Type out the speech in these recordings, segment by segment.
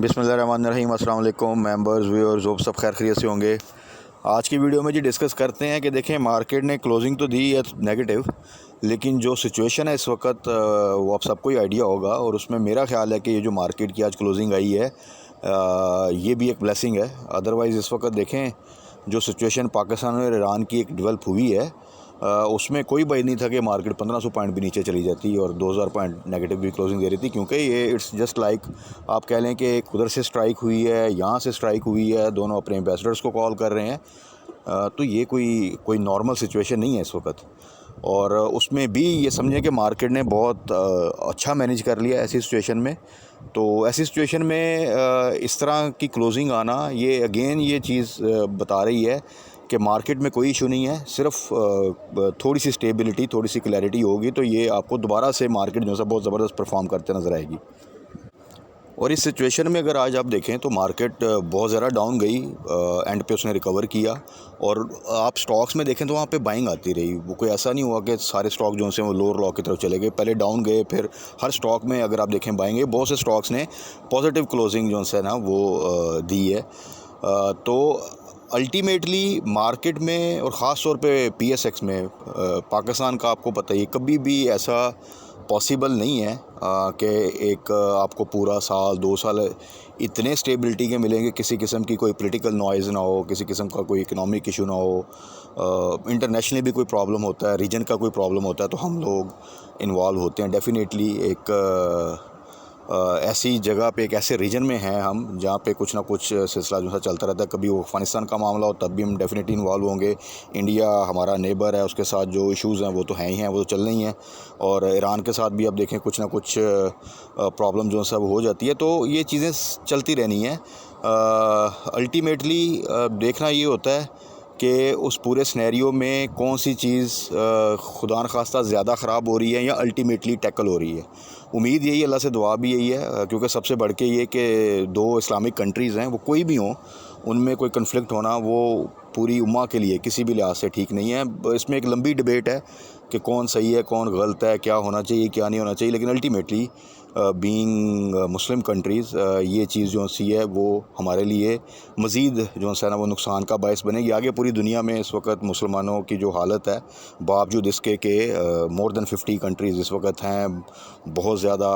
बिस्मिल्लाहिर्रहमानिर्रहीम। अस्सलाम वालेकुम मेंबर्स व्यूअर्स, होप सब खैर खैरियत से होंगे। आज की वीडियो में जी डिस्कस करते हैं कि देखें मार्केट ने क्लोजिंग तो दी है नेगेटिव, लेकिन जो सिचुएशन है इस वक्त वो आप सबको ही आइडिया होगा। और उसमें मेरा ख्याल है कि ये जो मार्केट की आज क्लोजिंग आई है ये भी एक ब्लेसिंग है। अदरवाइज़ इस वक्त देखें जो सिचुएशन पाकिस्तान और ईरान की एक डेवलप हुई है उसमें कोई बात नहीं था कि मार्केट 1500 पॉइंट भी नीचे चली जाती और 2000 पॉइंट नेगेटिव भी क्लोजिंग दे रही थी, क्योंकि ये इट्स जस्ट लाइक आप कह लें कि उधर से स्ट्राइक हुई है, यहाँ से स्ट्राइक हुई है, दोनों अपने एम्बेसडर्स को कॉल कर रहे हैं। तो ये कोई नॉर्मल सिचुएशन नहीं है इस वक्त। और उसमें भी ये समझें कि मार्केट ने बहुत अच्छा मैनेज कर लिया ऐसी सिचुएशन में। तो ऐसी सिचुएशन में इस तरह की क्लोजिंग आना ये अगेन ये चीज़ बता रही है कि मार्केट में कोई इशू नहीं है, सिर्फ थोड़ी सी स्टेबिलिटी, थोड़ी सी क्लैरिटी होगी तो ये आपको दोबारा से मार्केट जो है बहुत ज़बरदस्त परफॉर्म करते नज़र आएगी। और इस सिचुएशन में अगर आज आप देखें तो मार्केट बहुत ज़्यादा डाउन गई, एंड पे उसने रिकवर किया। और आप स्टॉक्स में देखें तो वहाँ पे बाइंग आती रही, वो कोई ऐसा नहीं हुआ कि सारे स्टॉक जो हैं वो लोअर लॉ की तरफ चले गए, पहले डाउन गए फिर हर स्टॉक में अगर आप देखें बाइंग है। बहुत से स्टॉक्स ने पॉजिटिव क्लोजिंग जो है ना वो दी है। तो अल्टीमेटि मार्केट में और ख़ास तौर पे PSX में पाकिस्तान का आपको पता ही कभी भी ऐसा पॉसिबल नहीं है कि एक आपको पूरा साल 2 साल इतने स्टेबिलिटी के मिलेंगे, किसी किस्म की कोई पॉलिटिकल नॉइज़ ना हो, किसी किस्म का कोई इकोनॉमिक इशू ना हो। इंटरनेशनली भी कोई प्रॉब्लम होता है, रीजन का कोई प्रॉब्लम होता है तो हम लोग इन्वॉल्व होते हैं। डेफिनेटली एक ऐसी जगह पे, एक ऐसे रीजन में हैं हम जहाँ पे कुछ ना कुछ सिलसिला जो है चलता रहता है। कभी वो अफ़गानिस्तान का मामला हो तब भी हम डेफिनेटली इन्वॉल्व होंगे। इंडिया हमारा नेबर है, उसके साथ जो इश्यूज़ हैं वो तो हैं ही हैं, वो तो चलने ही हैं। और ईरान के साथ भी अब देखें कुछ ना कुछ प्रॉब्लम जो है वो हो जाती है, तो ये चीज़ें चलती रहनी हैं। अल्टीमेटली देखना ये होता है कि उस पूरे सिनेरियो में कौन सी चीज़ खुदा न खास्ता ज़्यादा ख़राब हो रही है या अल्टीमेटली टैकल हो रही है। उम्मीद यही, अल्लाह से दुआ भी यही है, क्योंकि सबसे बढ़ के ये कि 2 इस्लामिक कंट्रीज़ हैं, वो कोई भी हों, उनमें कोई कन्फ्लिक्ट होना वो पूरी उम्मा के लिए किसी भी लिहाज से ठीक नहीं है। इसमें एक लंबी डिबेट है कि कौन सही है कौन गलत है, क्या होना चाहिए क्या नहीं होना चाहिए, लेकिन अल्टीमेटली बीइंग मुस्लिम कंट्रीज़ ये चीज़ जो सी है वो हमारे लिए मज़ीद जो है ना वो नुकसान का बायस बनेगी। आगे पूरी दुनिया में इस वक्त मुसलमानों की जो हालत है, बावजूद इसके कि मोर दैन 50 कंट्रीज़ इस वक्त हैं, बहुत ज़्यादा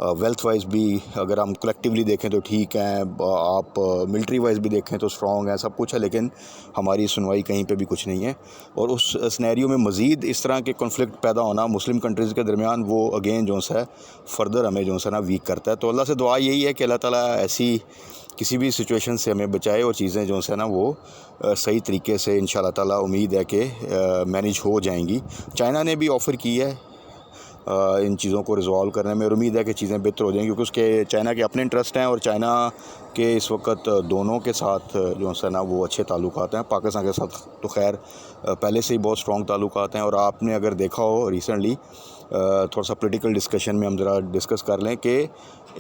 वेल्थ वाइज भी अगर हम कलेक्टिवली देखें तो ठीक हैं, आप मिलिट्री वाइज भी देखें तो स्ट्रॉन्ग है, सब कुछ है, लेकिन हमारी सुनवाई कहीं पे भी कुछ नहीं है। और उस सिनेरियो में मज़ीद इस तरह के कॉन्फ्लिक्ट पैदा होना मुस्लिम कंट्रीज़ के दरमियान, वो अगेन जो है फ़र्दर हमें जो है ना वीक करता है। तो अल्लाह से दुआ यही है कि अल्लाह ताला ऐसी किसी भी सिचुएशन से हमें बचाए और चीज़ें जो है ना वो सही तरीके से इंशाअल्लाह ताला उम्मीद है कि मैनेज हो जाएंगी। चाइना ने भी ऑफ़र की है इन चीज़ों को रिज़ॉल्व करने में, और उम्मीद है कि चीज़ें बेहतर हो जाएंगी, क्योंकि उसके चाइना के अपने इंटरेस्ट हैं और चाइना के इस वक्त दोनों के साथ जो है ना वो अच्छे ताल्लुकात हैं। पाकिस्तान के साथ तो खैर पहले से ही बहुत स्ट्रॉन्ग ताल्लुकात हैं। और आपने अगर देखा हो रिसेंटली थोड़ा सा पॉलिटिकल डिस्कशन में हम ज़रा डिस्कस कर लें कि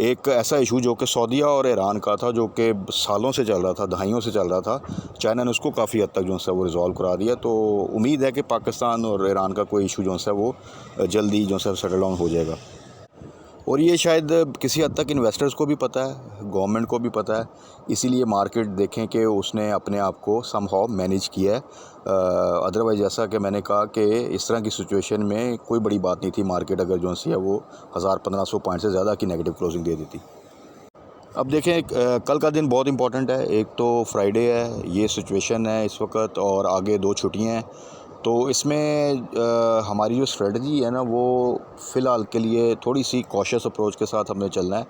एक ऐसा इशू जो कि सऊदीया और ईरान का था, जो कि सालों से चल रहा था, दहाइयों से चल रहा था, चाइना ने उसको काफ़ी हद तक जो है वो रिज़ॉल्व करा दिया। तो उम्मीद है कि पाकिस्तान और ईरान का कोई इशू जो है वो जल्दी जो है सेटल डाउन हो जाएगा। और ये शायद किसी हद तक इन्वेस्टर्स को भी पता है, गवर्नमेंट को भी पता है, इसीलिए मार्केट देखें कि उसने अपने आप को समहाउ मैनेज किया है। अदरवाइज़ जैसा कि मैंने कहा कि इस तरह की सिचुएशन में कोई बड़ी बात नहीं थी, मार्केट अगर जो है वो 1000-1500 पॉइंट से ज़्यादा की नेगेटिव क्लोजिंग दे देती। अब देखें कल का दिन बहुत इंपॉर्टेंट है। एक तो फ्राइडे है, ये सिचुएशन है इस वक्त, और आगे 2 छुट्टियाँ हैं। तो इसमें हमारी जो स्ट्रेटजी है ना वो फ़िलहाल के लिए थोड़ी सी कॉशियस अप्रोच के साथ हमें चलना है।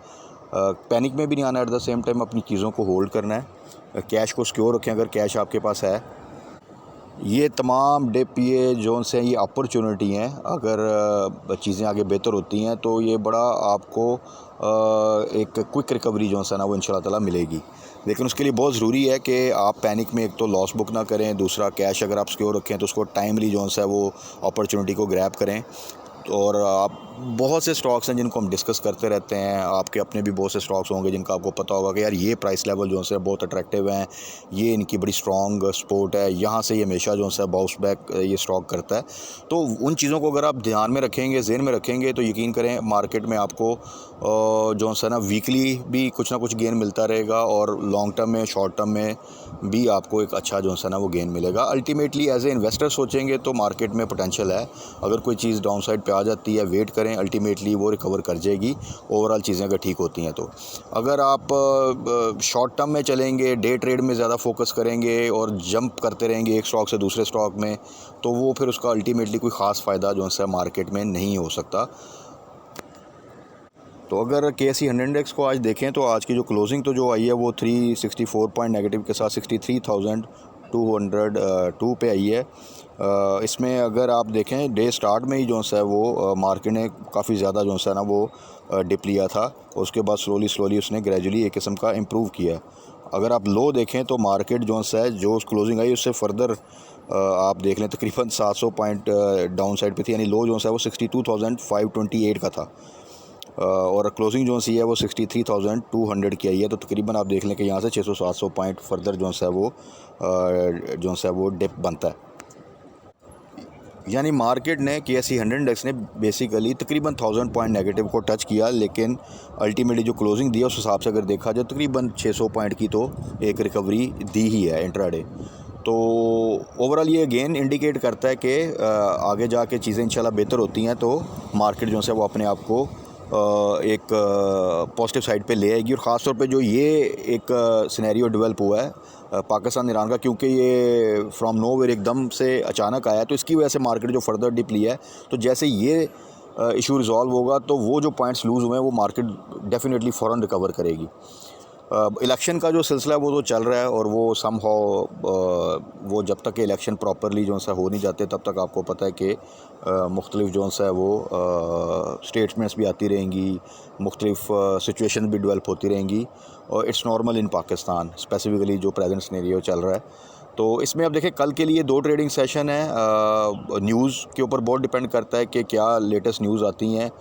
पैनिक में भी नहीं आना, एट द सेम टाइम अपनी चीज़ों को होल्ड करना है। कैश को सिक्योर रखें अगर कैश आपके पास है। ये तमाम डिप ये जोन से ये अपॉर्चुनिटी हैं, अगर चीज़ें आगे बेहतर होती हैं तो ये बड़ा आपको एक क्विक रिकवरी जो है ना वो इंशाल्लाह ताला मिलेगी। लेकिन उसके लिए बहुत ज़रूरी है कि आप पैनिक में एक तो लॉस बुक ना करें, दूसरा कैश अगर आप सिक्योर रखें तो उसको टाइमली जो है वो अपॉर्चुनिटी को ग्रैब करें। और आप बहुत से स्टॉक्स हैं जिनको हम डिस्कस करते रहते हैं। आपके अपने भी बहुत से स्टॉक्स होंगे जिनका आपको पता होगा कि यार ये प्राइस लेवल जो है बहुत अट्रैक्टिव हैं, ये इनकी बड़ी स्ट्रॉन्ग सपोर्ट है, यहाँ से ये हमेशा जो है बाउंस बैक ये स्टॉक करता है। तो उन चीज़ों को अगर आप ध्यान में रखेंगे, ज़हन में रखेंगे, तो यकीन करें मार्केट में आपको जो है ना वीकली भी कुछ ना कुछ गेन मिलता रहेगा और लॉन्ग टर्म में, शॉर्ट टर्म में भी आपको एक अच्छा जो है ना वो गेन मिलेगा। अल्टीमेटली एज ए इन्वेस्टर सोचेंगे तो मार्केट में पोटेंशियल है। अगर कोई चीज़ डाउन साइड पे आ जाती है, वेट करें, अल्टीमेटली वो रिकवर कर जाएगी ओवरऑल चीज़ें अगर ठीक होती हैं तो। अगर आप शॉर्ट टर्म में चलेंगे, डे ट्रेड में ज़्यादा फोकस करेंगे और जंप करते रहेंगे एक स्टॉक से दूसरे स्टॉक में, तो वो फिर उसका अल्टीमेटली कोई ख़ास फ़ायदा जो है मार्केट में नहीं हो सकता। तो अगर KSE 100 इंडेक्स को आज देखें तो आज की जो क्लोजिंग तो जो आई है वो 364 पॉइंट नेगेटिव के साथ 63,202 पे आई है। इसमें अगर आप देखें डे स्टार्ट में ही जो है वो मार्केट ने काफ़ी ज़्यादा जो है ना वो डिप लिया था, उसके बाद स्लोली उसने ग्रेजुअली एक किस्म का इम्प्रूव किया। अगर आप लो देखें तो मार्केट जो है जो क्लोजिंग आई उससे फर्दर आप देख लें तकरीबन 700 पॉइंट डाउन साइड पे थी, यानी लो जो है वो 62,528 का था और क्लोजिंग जो सी है वो 63,200 की आई है। तो तकरीबन आप देख लें कि यहाँ से 600-700 पॉइंट फर्दर जो है वो डिप बनता है। यानी मार्केट ने KSE 100 इंडेक्स ने बेसिकली तकरीबन 1000 पॉइंट नेगेटिव को टच किया, लेकिन अल्टीमेटली जो क्लोजिंग दी है उस हिसाब से अगर देखा जाए तकरीबन 600 पॉइंट की तो एक रिकवरी दी ही है इंट्राडे। तो ओवरऑल ये अगेन इंडिकेट करता है कि आगे जाके चीज़ें इंशाल्लाह बेहतर होती हैं तो मार्केट जो है वो अपने आप को एक पॉजिटिव साइड पे ले आएगी। और ख़ास तौर पे जो ये एक सिनेरियो डेवलप हुआ है पाकिस्तान ईरान का, क्योंकि ये फ्रॉम नोवेयर एकदम से अचानक आया, तो इसकी वजह से मार्केट जो फर्दर डिप लिया है, तो जैसे ये इशू रिजॉल्व होगा तो वो जो पॉइंट्स लूज़ हुए हैं वो मार्केट डेफिनेटली फ़ौरन रिकवर करेगी। इलेक्शन का जो सिलसिला है वो तो चल रहा है और वो वो जब तक इलेक्शन प्रॉपरली जो है हो नहीं जाते तब तक आपको पता है कि मुख्तलिफ जो है वो स्टेटमेंट्स भी आती रहेंगी, मुख्तलिफ सिचुएशन भी डेवलप होती रहेंगी और it's normal in Pakistan specifically जो प्रेजेंट सिनेरियो चल रहा है। तो इसमें अब देखें कल के लिए 2 ट्रेडिंग सेशन है। न्यूज़ के ऊपर बहुत डिपेंड करता है कि क्या लेटेस्ट न्यूज़ आती हैं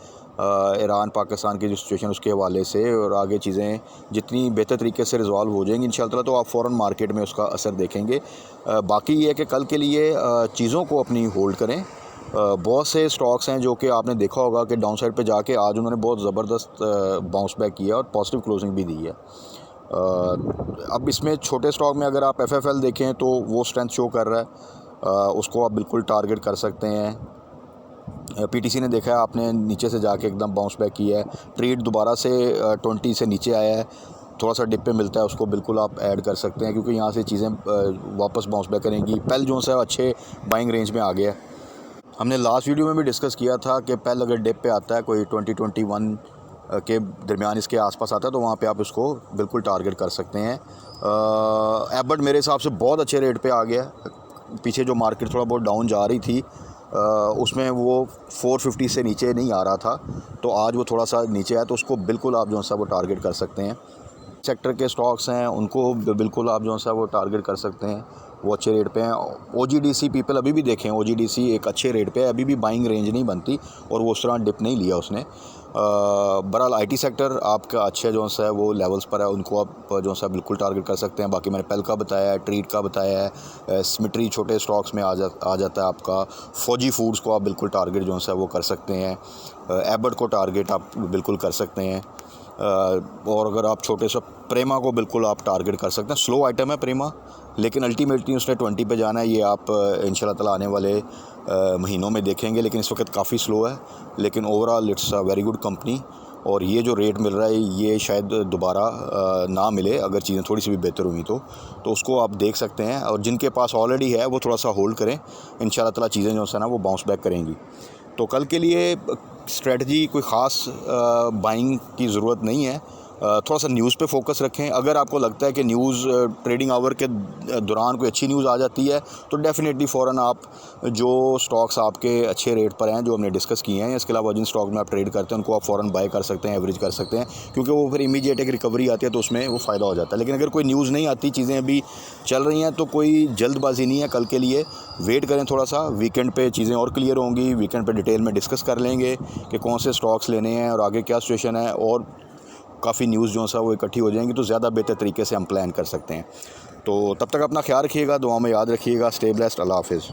ईरान पाकिस्तान की जो सिचुएशन उसके हवाले से, और आगे चीज़ें जितनी बेहतर तरीके से रिजॉल्व हो जाएंगी इंशाअल्लाह तो आप फ़ौरन मार्केट में उसका असर देखेंगे। बाकी ये है कि कल के लिए चीज़ों को अपनी होल्ड करें। बहुत से स्टॉक्स हैं जो कि आपने देखा होगा कि डाउन साइड पे जाके आज उन्होंने बहुत ज़बरदस्त बाउंस बैक किया और पॉजिटिव क्लोजिंग भी दी है। अब इसमें छोटे स्टॉक में अगर आप FFL देखें तो वो स्ट्रेंथ शो कर रहा है, उसको आप बिल्कुल टारगेट कर सकते हैं। PTC ने देखा है आपने नीचे से जाके एकदम बाउंस बैक किया है, ट्रेड दोबारा से 20 से नीचे आया है, थोड़ा सा डिप पे मिलता है, उसको बिल्कुल आप ऐड कर सकते हैं क्योंकि यहाँ से चीज़ें वापस बाउंस बैक करेंगी। पेल जो है अच्छे बाइंग रेंज में आ गया है। हमने लास्ट वीडियो में भी डिस्कस किया था कि पेल अगर डिप पे आता है कोई 2021 के दरमियान इसके आसपास आता है तो वहाँ पे आप इसको बिल्कुल टारगेट कर सकते हैं। एबट मेरे हिसाब से बहुत अच्छे रेट पे आ गया। पीछे जो मार्केट थोड़ा बहुत डाउन जा रही थी उसमें वो 450 से नीचे नहीं आ रहा था, तो आज वो थोड़ा सा नीचे आया, तो उसको बिल्कुल आप जो है वो टारगेट कर सकते हैं। सेक्टर के स्टॉक्स हैं उनको बिल्कुल आप जो है वो टारगेट कर सकते हैं, वो अच्छे रेट पे हैं। OGDC पीपल अभी भी देखें, OGDC एक अच्छे रेट पे है, अभी भी बाइंग रेंज नहीं बनती और वो उस तरह डिप नहीं लिया उसने। बहरहाल IT सेक्टर आपका अच्छे जो है वो लेवल्स पर है, उनको आप जो है बिल्कुल टारगेट कर सकते हैं। बाकी मैंने पेल का बताया है, ट्रीट का बताया है, स्मिटरी छोटे स्टॉक्स में आ जाता है आपका। फौजी फूड्स को आप बिल्कुल टारगेट जो है वो कर सकते हैं। एबट को टारगेट आप बिल्कुल कर सकते हैं। और अगर आप छोटे से प्रेमा को बिल्कुल आप टारगेट कर सकते हैं। स्लो आइटम है प्रेमा, लेकिन अल्टीमेटली उसने 20 पे जाना है, ये आप इंशाल्लाह ताला आने वाले महीनों में देखेंगे, लेकिन इस वक्त काफ़ी स्लो है। लेकिन overall it's a very good company और ये जो रेट मिल रहा है ये शायद दोबारा ना मिले अगर चीज़ें थोड़ी सी भी बेहतर हुई तो उसको आप देख सकते हैं। और जिनके पास ऑलरेडी है वो थोड़ा सा होल्ड करें, इंशाल्लाह ताला चीज़ें जो है ना वो बाउंस बैक करेंगी। तो कल के लिए स्ट्रेटजी कोई ख़ास बाइंग की ज़रूरत नहीं है, थोड़ा सा न्यूज़ पे फोकस रखें। अगर आपको लगता है कि न्यूज़ ट्रेडिंग आवर के दौरान कोई अच्छी न्यूज़ आ जाती है तो डेफ़िनेटली फ़ौरन आप जो स्टॉक्स आपके अच्छे रेट पर हैं जो हमने डिस्कस किए हैं, इसके अलावा जिन स्टॉक में आप ट्रेड करते हैं उनको आप फ़ौरन बाय कर सकते हैं, एवरेज कर सकते हैं, क्योंकि वो फिर इमीडिएट एक रिकवरी आती है तो उसमें वो फ़ायदा हो जाता है। लेकिन अगर कोई न्यूज़ नहीं आती, चीज़ें अभी चल रही हैं, तो कोई जल्दबाजी नहीं है कल के लिए, वेट करें थोड़ा सा। वीकेंड पे चीज़ें और क्लियर होंगी, वीकेंड पे डिटेल में डिस्कस कर लेंगे कि कौन से स्टॉक्स लेने हैं और आगे क्या सिचुएशन है, और काफ़ी न्यूज़ जो सा वो इकट्ठी हो जाएंगी तो ज़्यादा बेहतर तरीके से हम प्लान कर सकते हैं। तो तब तक अपना ख्याल रखिएगा, दुआ में याद रखिएगा। Stay blessed. अल्लाह हाफ़िज़।